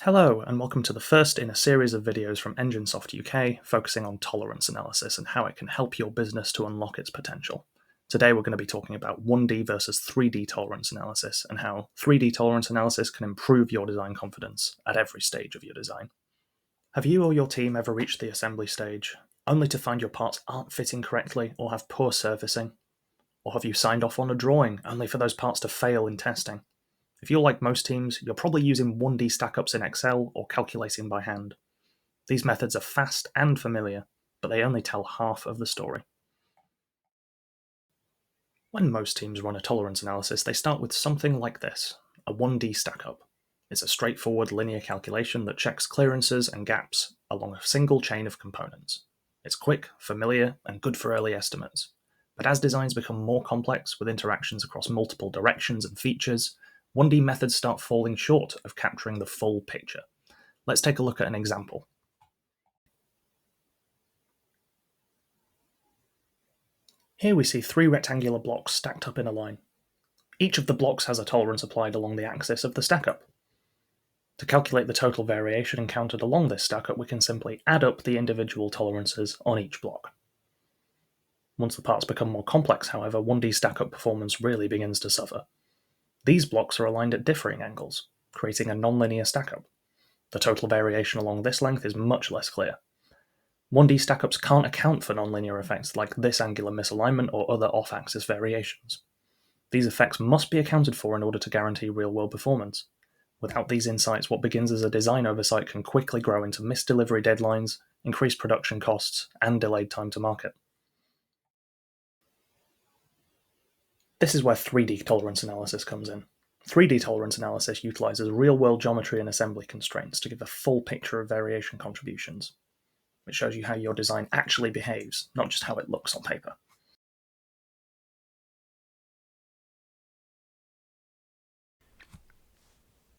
Hello, and welcome to the first in a series of videos from EngineSoft UK focusing on tolerance analysis and how it can help your business to unlock its potential. Today we're going to be talking about 1D versus 3D tolerance analysis and how 3D tolerance analysis can improve your design confidence at every stage of your design. Have you or your team ever reached the assembly stage only to find your parts aren't fitting correctly or have poor surfacing? Or have you signed off on a drawing only for those parts to fail in testing? If you're like most teams, you're probably using 1D stackups in Excel or calculating by hand. These methods are fast and familiar, but they only tell half of the story. When most teams run a tolerance analysis, they start with something like this, a 1D stackup. It's a straightforward linear calculation that checks clearances and gaps along a single chain of components. It's quick, familiar, and good for early estimates. But as designs become more complex with interactions across multiple directions and features, 1D methods start falling short of capturing the full picture. Let's take a look at an example. Here we see three rectangular blocks stacked up in a line. Each of the blocks has a tolerance applied along the axis of the stackup. To calculate the total variation encountered along this stackup, we can simply add up the individual tolerances on each block. Once the parts become more complex, however, 1D stackup performance really begins to suffer. These blocks are aligned at differing angles, creating a nonlinear stackup. The total variation along this length is much less clear. 1D stackups can't account for nonlinear effects like this angular misalignment or other off-axis variations. These effects must be accounted for in order to guarantee real-world performance. Without these insights, what begins as a design oversight can quickly grow into missed delivery deadlines, increased production costs, and delayed time to market. This is where 3D tolerance analysis comes in. 3D tolerance analysis utilizes real-world geometry and assembly constraints to give a full picture of variation contributions. It shows you how your design actually behaves, not just how it looks on paper.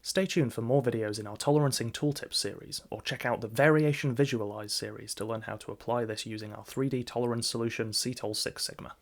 Stay tuned for more videos in our Tolerancing Tooltips series, or check out the Variation Visualize series to learn how to apply this using our 3D tolerance solution CTOL 6 Sigma.